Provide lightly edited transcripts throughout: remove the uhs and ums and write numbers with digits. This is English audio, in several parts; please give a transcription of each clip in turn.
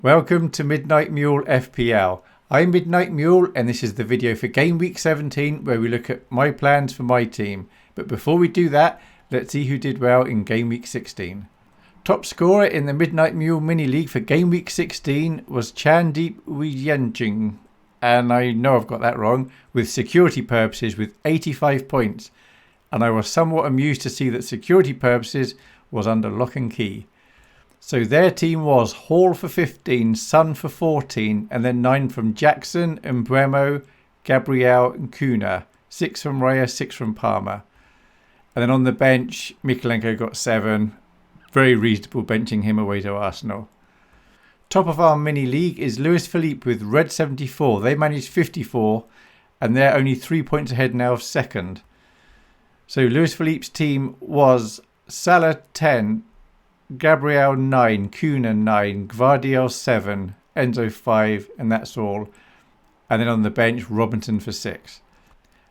Welcome to Midnight Mule FPL. I'm Midnight Mule and this is the video for Game Week 17 where we look at my plans for my team. But before we do that, let's see who did well in Game Week 16. Top scorer in the Midnight Mule Mini-league for Game Week 16 was Chandeep Wiyenjing, and I know I've got that wrong, with security purposes with 85 points. And I was somewhat amused to see that security purposes was under lock and key. So their team was Hall for 15, Sun for 14, and then 9 from Jackson, Mbeumo, Gabriel and Kuna. 6 from Raya, 6 from Palmer. And then on the bench, Mykolenko got 7. Very reasonable benching him away to Arsenal. Top of our mini-league is Luis Philippe with Red 74. They managed 54 and they're only 3 points ahead now of second. So Luis Philippe's team was Salah 10, Gabriel 9, Kuna 9, Gvardiol 7, Enzo 5, and that's all. And then on the bench, Robinson for 6.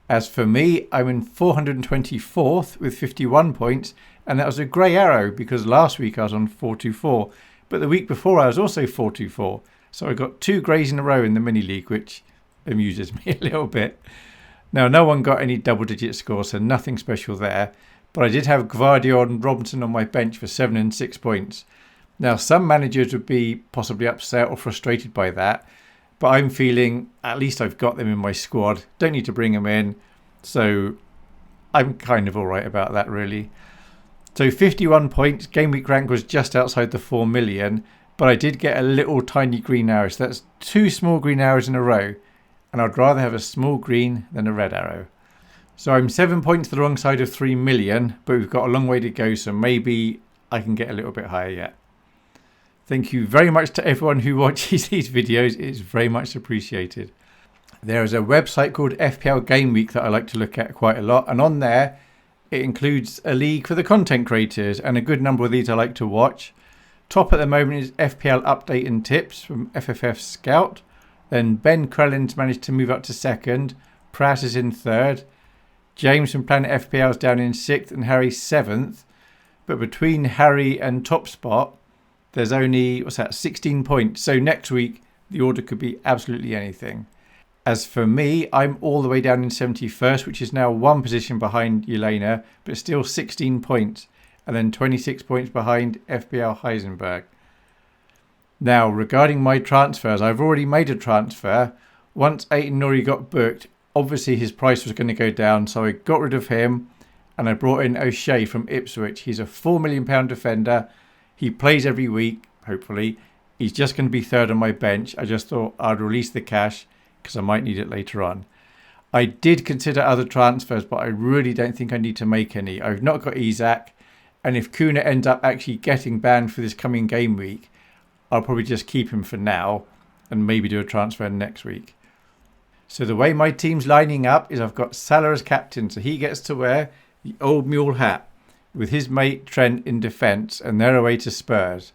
As for me, I'm in 424th with 51 points, and that was a grey arrow because last week I was on 424, but the week before I was also 424. So I got 2 greys in a row in the mini-league, which amuses me a little bit. Now, no one got any double-digit scores, so nothing special there. But I did have Gvardiol and Robinson on my bench for 7 and 6 points. Now, some managers would be possibly upset or frustrated by that. But I'm feeling at least I've got them in my squad. Don't need to bring them in. So I'm kind of all right about that, really. So 51 points. Game week rank was just outside the 4 million. But I did get a little tiny green arrow. So that's 2 small green arrows in a row. And I'd rather have a small green than a red arrow. So I'm 7 points to the wrong side of 3 million, but we've got a long way to go, so maybe I can get a little bit higher yet. Thank you very much to everyone who watches these videos. It's very much appreciated. There is a website called FPL Gameweek that I like to look at quite a lot, and on there it includes a league for the content creators, and a good number of these I like to watch. Top at the moment is FPL Update and Tips from FFF Scout. Then Ben Krellin's managed to move up to 2nd. Pratt is in 3rd. James from Planet FPL is down in 6th and Harry 7th. But between Harry and top spot, there's only, 16 points. So next week, the order could be absolutely anything. As for me, I'm all the way down in 71st, which is now 1 position behind Yelena, but still 16 points. And then 26 points behind FPL Heisenberg. Now, regarding my transfers, I've already made a transfer. Once Aiton Nori got booked, obviously his price was going to go down, so I got rid of him and I brought in O'Shea from Ipswich. He's a £4 million defender. He plays every week, hopefully. He's just going to be 3rd on my bench. I just thought I'd release the cash because I might need it later on. I did consider other transfers, but I really don't think I need to make any. I've not got Isak, and if Kuna ends up actually getting banned for this coming game week, I'll probably just keep him for now and maybe do a transfer next week. So the way my team's lining up is I've got Salah as captain, so he gets to wear the old mule hat with his mate Trent in defence, and they're away to Spurs.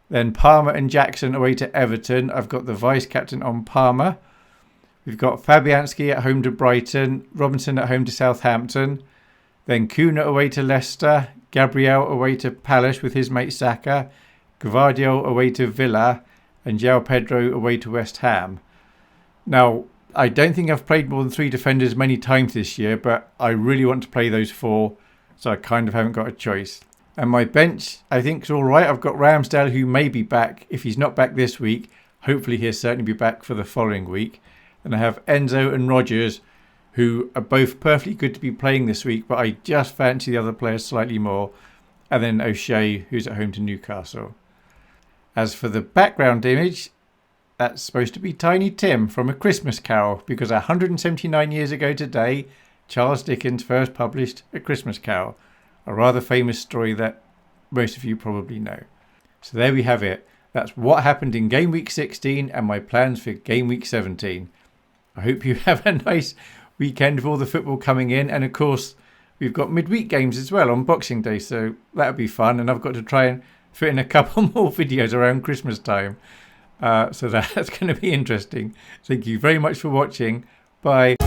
Then Palmer and Jackson away to Everton. I've got the vice captain on Palmer. We've got Fabianski at home to Brighton, Robinson at home to Southampton. Then Kuna away to Leicester, Gabriel away to Palace with his mate Saka, Gvardiol away to Villa, and João Pedro away to West Ham. Now, I don't think I've played more than 3 defenders many times this year, but I really want to play those 4, so I kind of haven't got a choice. And my bench, I think, is all right. I've got Ramsdale, who may be back. If he's not back this week, hopefully he'll certainly be back for the following week. And I have Enzo and Rodgers, who are both perfectly good to be playing this week, but I just fancy the other players slightly more. And then O'Shea, who's at home to Newcastle. As for the background image, that's supposed to be Tiny Tim from A Christmas Carol, because 179 years ago today, Charles Dickens first published A Christmas Carol, a rather famous story that most of you probably know. So there we have it. That's what happened in Game Week 16 and my plans for Game Week 17. I hope you have a nice weekend with all the football coming in, and of course we've got midweek games as well on Boxing Day, so that'll be fun, and I've got to try and fit in a couple more videos around Christmas time. So that's going to be interesting. Thank you very much for watching. Bye.